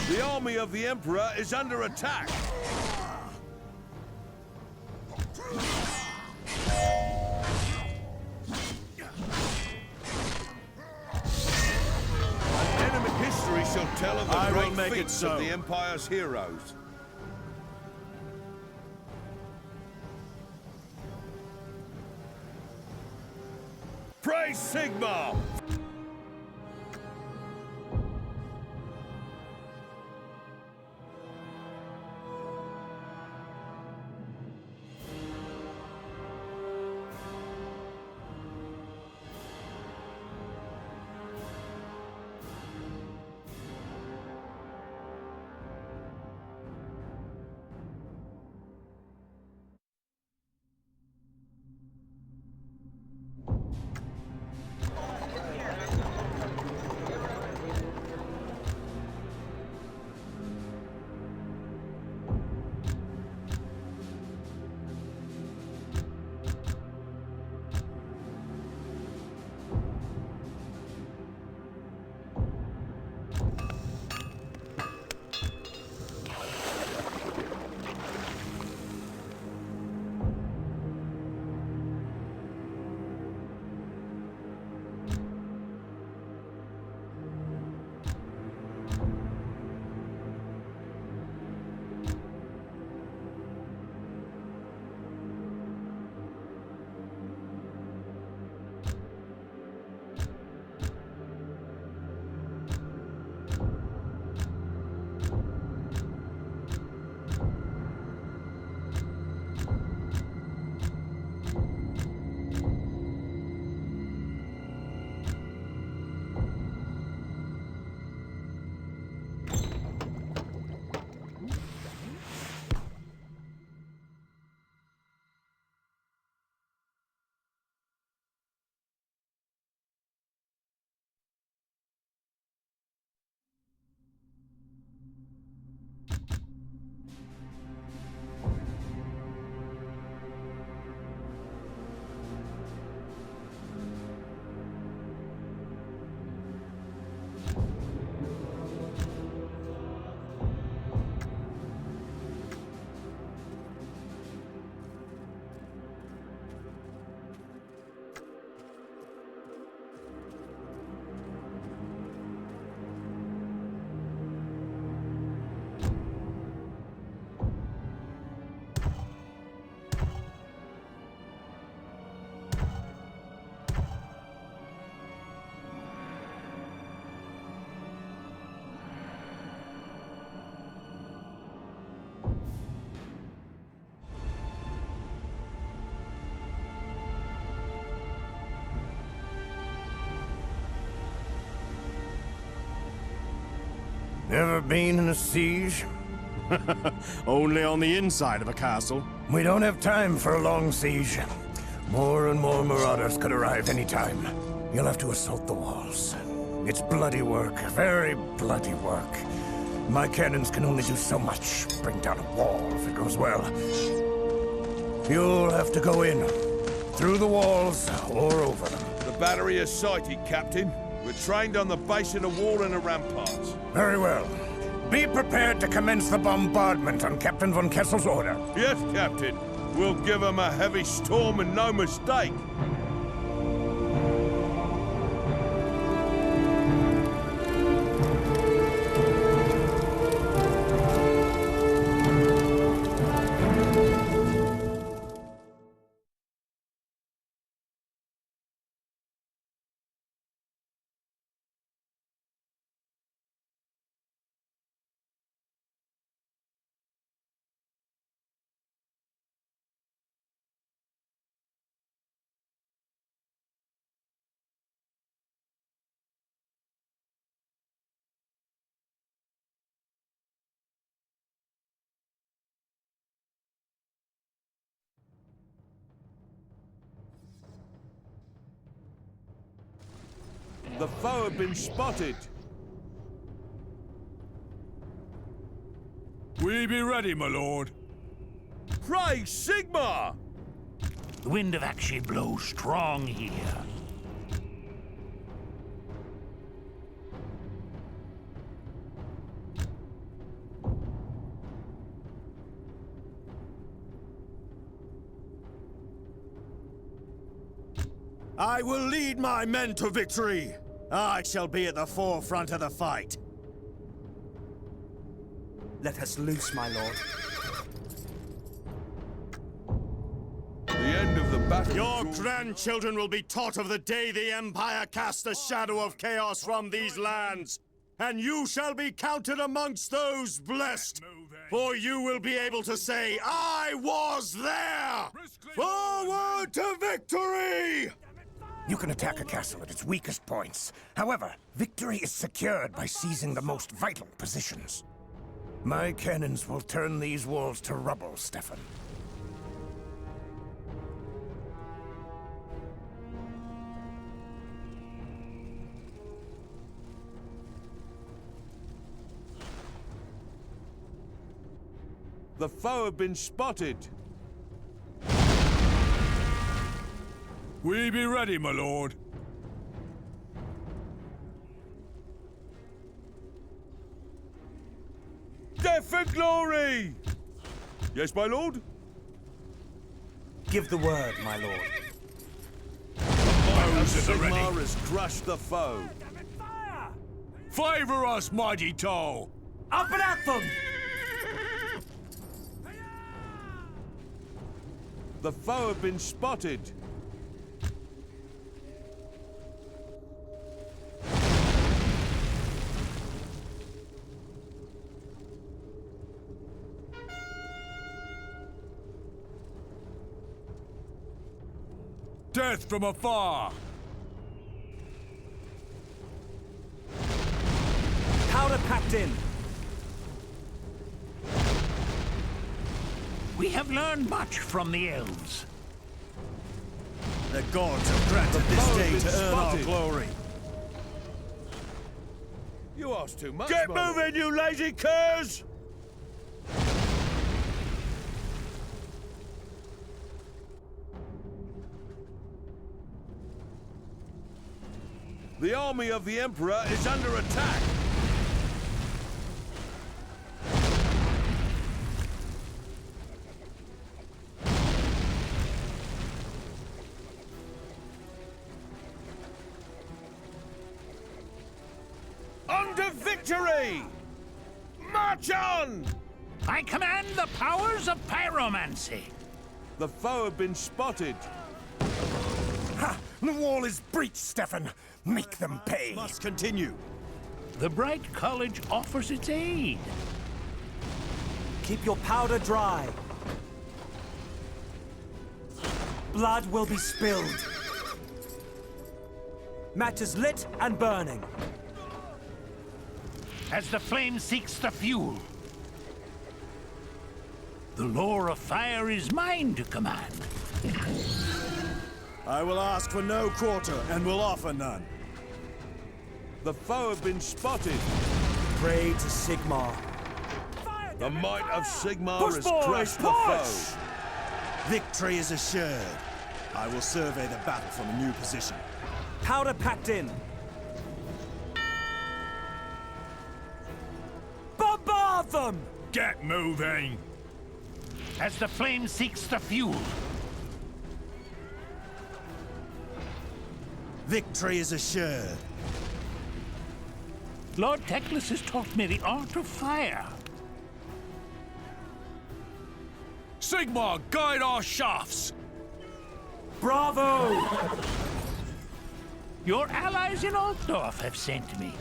The army of the Emperor is under attack. An enemy history shall tell of the great feats of the Empire's heroes. Praise Sigmar! Never been in a siege? Only on the inside of a castle. We don't have time for a long siege. More and more marauders could arrive any time. You'll have to assault the walls. It's bloody work, very bloody work. My cannons can only do so much. Bring down a wall if it goes well. You'll have to go in. Through the walls or over them. The battery is sighted, Captain. We're trained on the base of the wall and the ramparts. Very well. Be prepared to commence the bombardment on Captain von Kessel's order. Yes, Captain. We'll give 'em a heavy storm and no mistake. The foe have been spotted. We be ready, my lord. Praise Sigmar! The wind of action blows strong here. I will lead my men to victory. I shall be at the forefront of the fight. Let us loose, my lord. The end of the battle. Your grandchildren will be taught of the day the Empire cast the shadow of chaos from these lands. And you shall be counted amongst those blessed. For you will be able to say, I was there! Forward to victory! You can attack a castle at its weakest points. However, victory is secured by seizing the most vital positions. My cannons will turn these walls to rubble, Stefan. The foe have been spotted. We be ready, my lord. Death for glory! Yes, my lord? Give the word, my lord. Foes at the ready. Sigmar has crushed the foe. Favor us, mighty Toll. Up and at them! The foe have been spotted. Death from afar. Powder packed in. We have learned much from the elves. The gods have granted this day to earn our glory. You asked too much. Get my lord. moving, you lazy curs! The army of the Emperor is under attack. On to victory! March on! I command the powers of pyromancy. The foe have been spotted. Ha! The wall is breached, Stefan. Make them pay. Must continue. The Bright College offers its aid. Keep your powder dry. Blood will be spilled. Matches lit and burning. As the flame seeks the fuel. The lore of fire is mine to command. I will ask for no quarter and will offer none. The foe have been spotted. Pray to Sigmar. The might of Sigmar Push, has boys, crushed the push! foe. Victory is assured. I will survey the battle from a new position. Powder packed in. Bombard! them! Get moving! As the flame seeks the fuel. Victory is assured. Lord Teclis has taught me the art of fire. Sigmar, guide our shafts! Bravo! Your allies in Altdorf have sent me.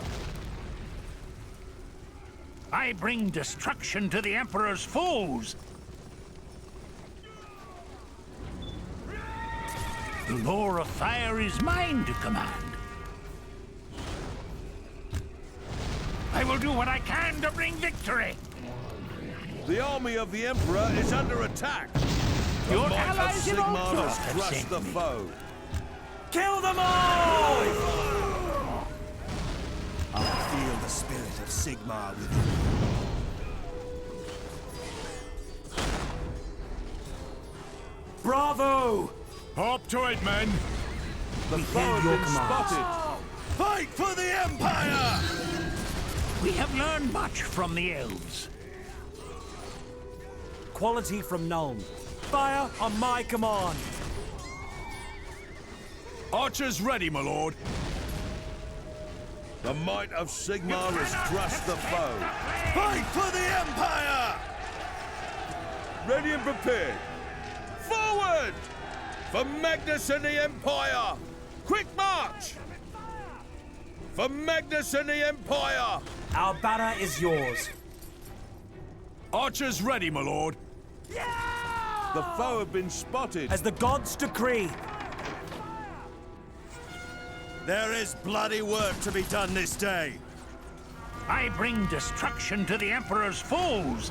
I bring destruction to the Emperor's foes. The lore of fire is mine to command. I will do what I can to bring victory. The army of the Emperor is under attack. The Your might of allies in Sigmar Altdorf has have crushed sent the me. foe. Kill them all! I feel the spirit of Sigmar within me. Bravo! Up to it, men! The We foe hear has your been commands. spotted. Fight for the Empire! We have learned much from the elves. Quality from Nuln. Fire on my command. Archers ready, my lord. The might of Sigmar has crushed the foe. Fight for the Empire! Ready and prepared. Forward! For Magnus and the Empire! Quick march! For Magnus and the Empire! Our banner is yours. Archers ready, my lord. The foe have been spotted. As the gods decree. There is bloody work to be done this day. I bring destruction to the Emperor's foes.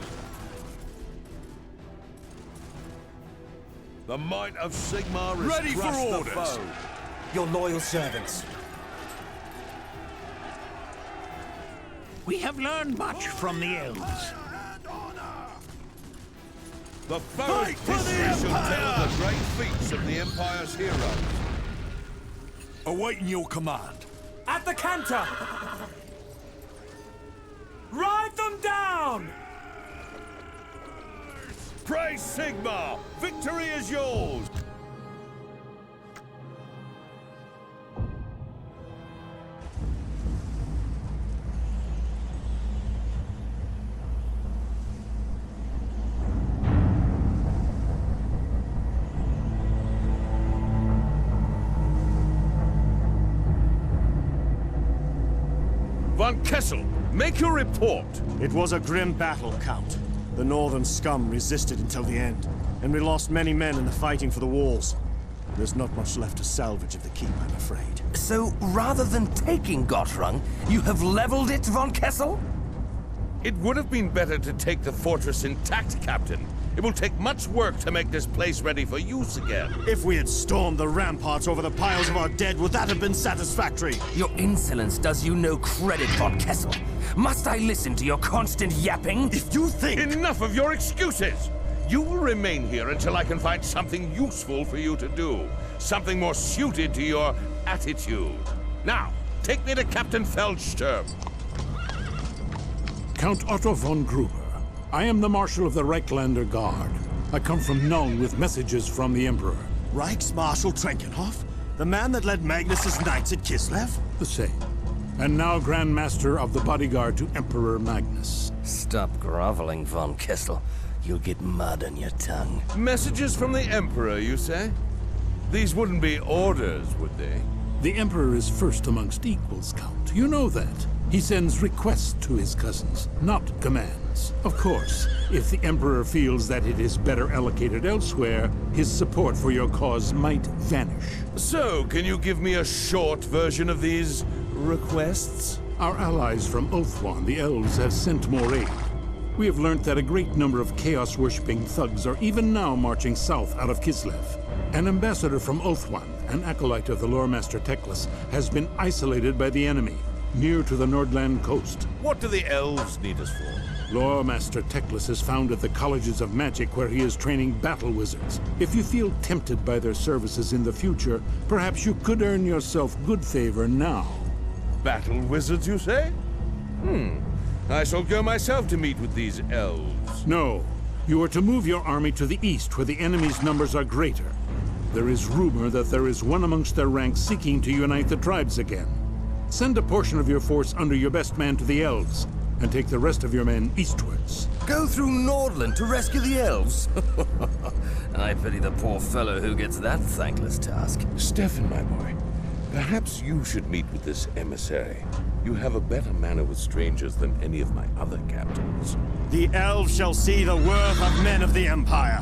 The might of Sigmar has Ready for crushed the orders. foe. Your loyal servants. We have learned much from the elves. The foe's Fight for the history shall tell Empire! the great feats of the Empire's heroes. Awaiting your command. At the canter! Ride them down! Praise Sigmar! Victory is yours! Von Kessel, make your report! It was a grim battle, Count. The northern scum resisted until the end, and we lost many men in the fighting for the walls. There's not much left to salvage of the keep, I'm afraid. So, rather than taking Gotterung, you have leveled it, Von Kessel? It would have been better to take the fortress intact, Captain. It will take much work to make this place ready for use again. If we had stormed the ramparts over the piles of our dead, would that have been satisfactory? Your insolence does you no credit, Von Kessel. Must I listen to your constant yapping? If you think... Enough of your excuses! You will remain here until I can find something useful for you to do. Something more suited to your attitude. Now, take me to Captain Feldsturm. Count Otto von Gruber. I am the Marshal of the Reichslander Guard. I come from Nuln with messages from the Emperor. Reichsmarshal Trenkenhoff? The man that led Magnus's knights at Kislev? The same. And now Grand Master of the Bodyguard to Emperor Magnus. Stop groveling, Von Kessel. You'll get mud on your tongue. Messages from the Emperor, you say? These wouldn't be orders, would they? The Emperor is first amongst equals, Count. You know that. He sends requests to his cousins, not commands. Of course, if the Emperor feels that it is better allocated elsewhere, his support for your cause might vanish. So, can you give me a short version of these requests? Our allies from Ulthuan, the elves, have sent more aid. We have learnt that a great number of chaos-worshipping thugs are even now marching south out of Kislev. An ambassador from Ulthuan, an acolyte of the Loremaster Teclis, has been isolated by the enemy, near to the Nordland coast. What do the elves need us for? Loremaster Teclis has founded the colleges of magic where he is training battle wizards. If you feel tempted by their services in the future, perhaps you could earn yourself good favor now. Battle wizards, you say? I shall go myself to meet with these elves. No. You are to move your army to the east, where the enemy's numbers are greater. There is rumor that there is one amongst their ranks seeking to unite the tribes again. Send a portion of your force under your best man to the elves, and take the rest of your men eastwards. Go through Nordland to rescue the elves? I pity the poor fellow who gets that thankless task. Stefan, my boy, perhaps you should meet with this emissary. You have a better manner with strangers than any of my other captains. The elves shall see the worth of men of the Empire.